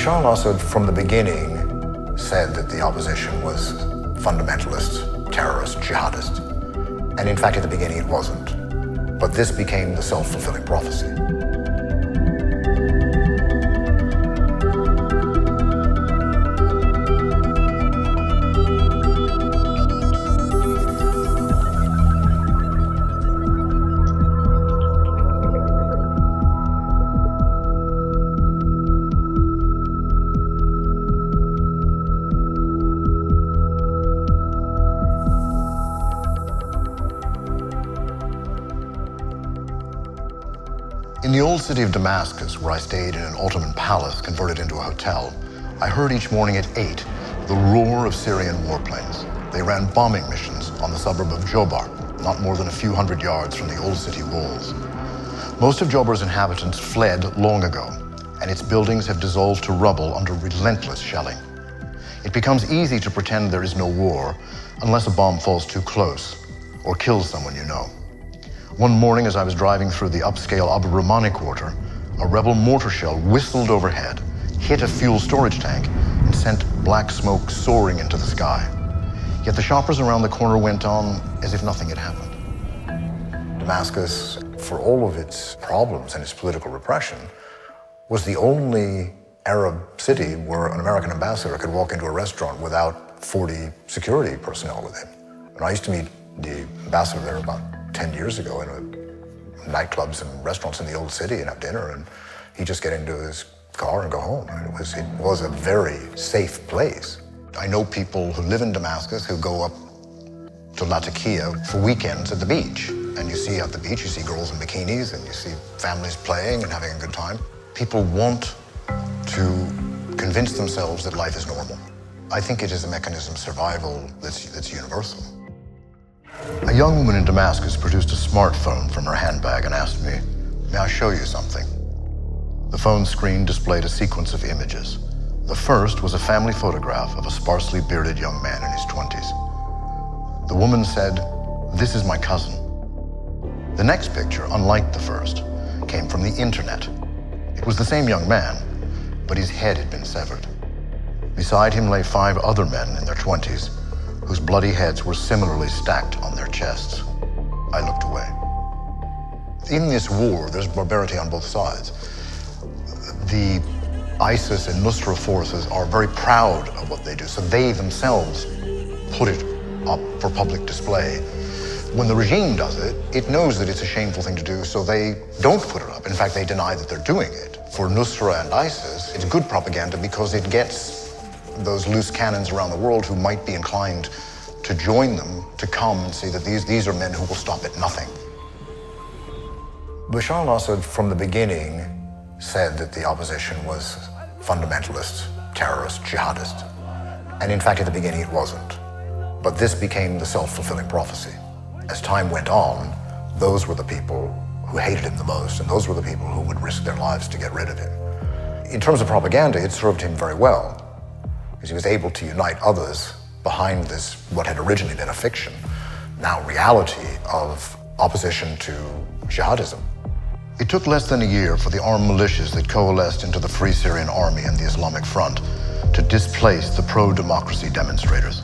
Bashar al-Assad, from the beginning, said that the opposition was fundamentalist, terrorist, jihadist. And in fact, at the beginning, it wasn't. But this became the self-fulfilling prophecy. In the old city of Damascus, where I stayed in an Ottoman palace converted into a hotel, I heard each morning at 8 the roar of Syrian warplanes. They ran bombing missions on the suburb of Jobar, not more than a few hundred yards from the old city walls. Most of Jobar's inhabitants fled long ago, and its buildings have dissolved to rubble under relentless shelling. It becomes easy to pretend there is no war unless a bomb falls too close or kills someone you know. One morning, as I was driving through the upscale Abu Ramani quarter, a rebel mortar shell whistled overhead, hit a fuel storage tank, and sent black smoke soaring into the sky. Yet the shoppers around the corner went on as if nothing had happened. Damascus, for all of its problems and its political repression, was the only Arab city where an American ambassador could walk into a restaurant without 40 security personnel with him. And I used to meet the ambassador there about 10 years ago in nightclubs and restaurants in the old city and have dinner, and he'd just get into his car and go home. And it was a very safe place. I know people who live in Damascus who go up to Latakia for weekends at the beach. And you see at the beach, you see girls in bikinis and you see families playing and having a good time. People want to convince themselves that life is normal. I think it is a mechanism of survival that's universal. A young woman in Damascus produced a smartphone from her handbag and asked me, "May I show you something?" The phone screen displayed a sequence of images. The first was a family photograph of a sparsely bearded young man in his 20s. The woman said, "This is my cousin." The next picture, unlike the first, came from the internet. It was the same young man, but his head had been severed. Beside him lay 5 other men in their 20s, whose bloody heads were similarly stacked on their chests. I looked away. In this war, there's barbarity on both sides. The ISIS and Nusra forces are very proud of what they do, so they themselves put it up for public display. When the regime does it, it knows that it's a shameful thing to do, so they don't put it up. In fact, they deny that they're doing it. For Nusra and ISIS, it's good propaganda because it gets those loose cannons around the world who might be inclined to join them to come and see that these are men who will stop at nothing. Bashar al-Assad, from the beginning, said that the opposition was fundamentalist, terrorist, jihadist. And in fact, at the beginning, it wasn't. But this became the self-fulfilling prophecy. As time went on, those were the people who hated him the most, and those were the people who would risk their lives to get rid of him. In terms of propaganda, it served him very well, because he was able to unite others behind this, what had originally been a fiction, now reality of opposition to jihadism. It took less than a year for the armed militias that coalesced into the Free Syrian Army and the Islamic Front to displace the pro-democracy demonstrators.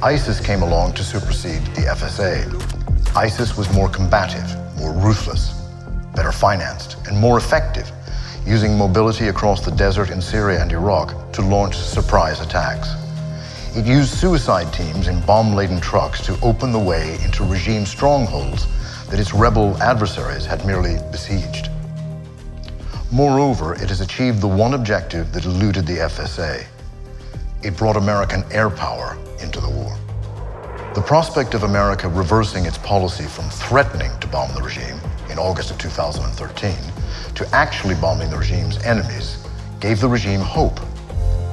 ISIS came along to supersede the FSA. ISIS was more combative, more ruthless, better financed, and more effective, using mobility across the desert in Syria and Iraq to launch surprise attacks. It used suicide teams in bomb-laden trucks to open the way into regime strongholds that its rebel adversaries had merely besieged. Moreover, it has achieved the one objective that eluded the FSA. It brought American air power into the war. The prospect of America reversing its policy from threatening to bomb the regime in August of 2013 to actually bombing the regime's enemies gave the regime hope.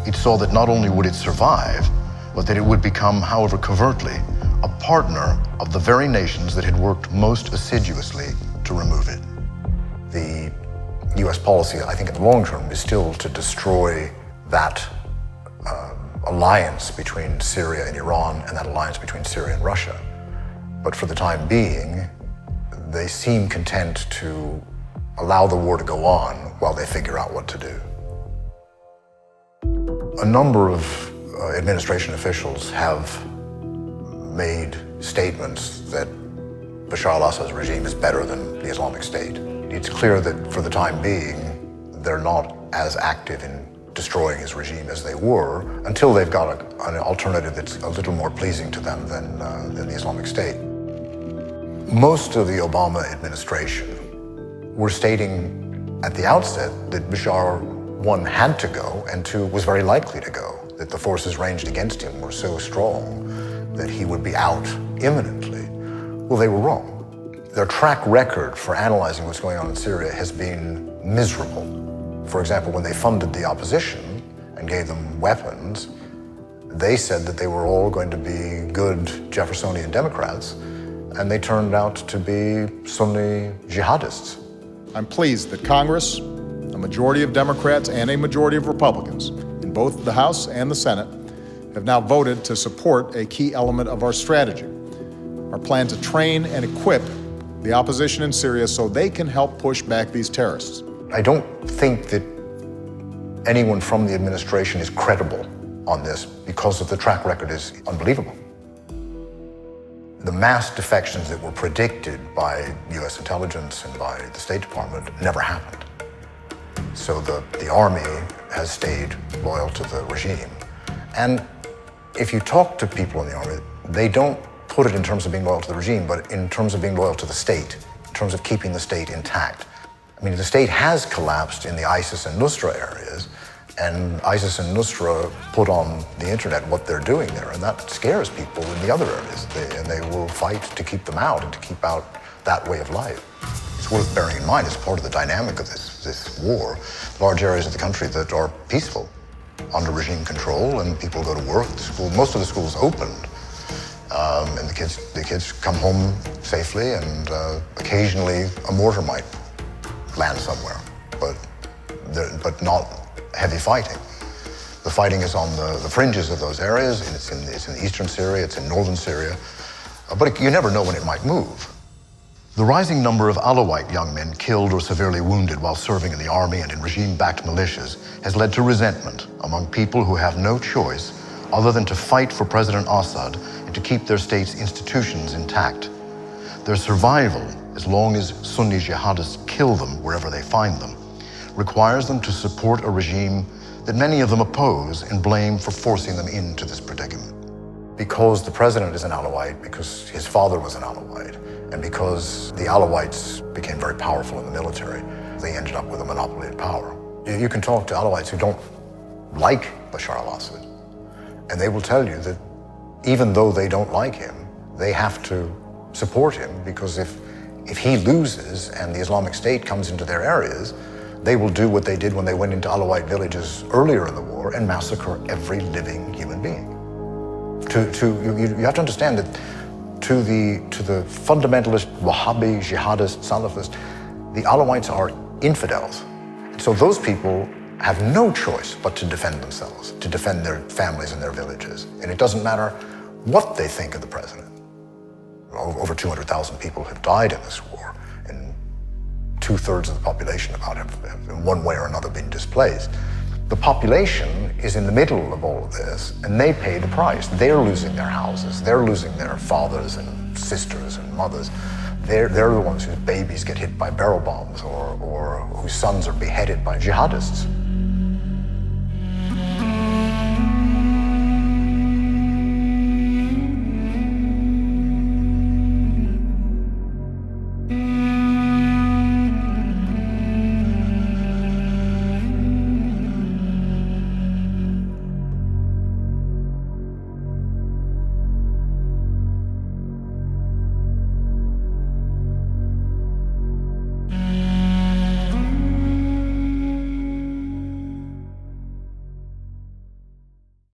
It saw that not only would it survive, but that it would become, however covertly, a partner of the very nations that had worked most assiduously to remove it. The US policy, I think in the long term, is still to destroy that alliance between Syria and Iran and that alliance between Syria and Russia. But for the time being, they seem content to allow the war to go on while they figure out what to do. A number of administration officials have made statements that Bashar al-Assad's regime is better than the Islamic State. It's clear that for the time being, they're not as active in destroying his regime as they were until they've got an alternative that's a little more pleasing to them than the Islamic State. Most of the Obama administration were stating at the outset that Bashar, one, had to go, and two, was very likely to go, that the forces ranged against him were so strong that he would be out imminently. Well, they were wrong. Their track record for analyzing what's going on in Syria has been miserable. For example, when they funded the opposition and gave them weapons, they said that they were all going to be good Jeffersonian Democrats, and they turned out to be Sunni jihadists. I'm pleased that Congress, a majority of Democrats and a majority of Republicans in both the House and the Senate, have now voted to support a key element of our strategy, our plan to train and equip the opposition in Syria so they can help push back these terrorists. I don't think that anyone from the administration is credible on this because of the track record is unbelievable. The mass defections that were predicted by US intelligence and by the State Department never happened. So the army has stayed loyal to the regime. And if you talk to people in the army, they don't put it in terms of being loyal to the regime, but in terms of being loyal to the state, in terms of keeping the state intact. I mean, the state has collapsed in the ISIS and Nusra areas, and ISIS and Nusra put on the internet what they're doing there, and that scares people in the other areas. And they will fight to keep them out and to keep out that way of life. It's worth bearing in mind, it's part of the dynamic of this war. Large areas of the country that are peaceful, under regime control, and people go to work. The school, most of the schools opened, and the kids come home safely, and occasionally a mortar might land somewhere, but not heavy fighting. The fighting is on the fringes of those areas, and it's in eastern Syria, it's in northern Syria, but you never know when it might move. The rising number of Alawite young men killed or severely wounded while serving in the army and in regime-backed militias has led to resentment among people who have no choice other than to fight for President Assad and to keep their state's institutions intact. Their survival, as long as Sunni jihadists kill them wherever they find them, requires them to support a regime that many of them oppose and blame for forcing them into this predicament. Because the president is an Alawite, because his father was an Alawite, and because the Alawites became very powerful in the military, they ended up with a monopoly of power. You can talk to Alawites who don't like Bashar al-Assad, and they will tell you that even though they don't like him, they have to support him, because if he loses and the Islamic State comes into their areas, they will do what they did when they went into Alawite villages earlier in the war and massacre every living human being. You have to understand that to the fundamentalist Wahhabi, jihadist, Salafist, the Alawites are infidels. So those people have no choice but to defend themselves, to defend their families and their villages. And it doesn't matter what they think of the president. Over 200,000 people have died in this war, and 2/3 of the population about have in one way or another been displaced. The population is in the middle of all of this, and they pay the price. They're losing their houses, they're losing their fathers and sisters and mothers. They're the ones whose babies get hit by barrel bombs or whose sons are beheaded by jihadists.